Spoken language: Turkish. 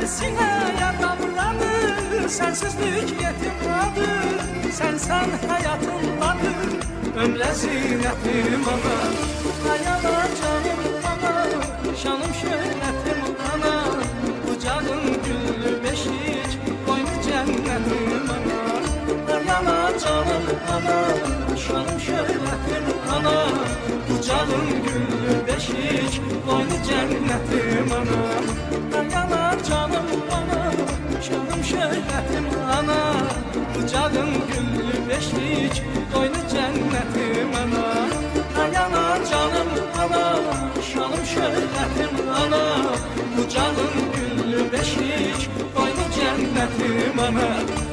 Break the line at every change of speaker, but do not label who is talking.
Tersine yaranladı, sensizlik yetimladı. Sensen hayatımdadır, ömre zinnetim ana. Hayala canım ana, şanım şöhretim ana. Kucağın güllü beşik, boynu cennetim ana. Hayala canım ana, şanım şöhretim ana. Kucağın güllü beşik, boynu cennetim ana. Hayala canım ana, şanım şöhretim ana. Kucağın güllü beşik, boynu cennetim ana. Hayala canım ana, şanım şöhretim ana. Kucağın güllü beşik, boynu cennetim ana.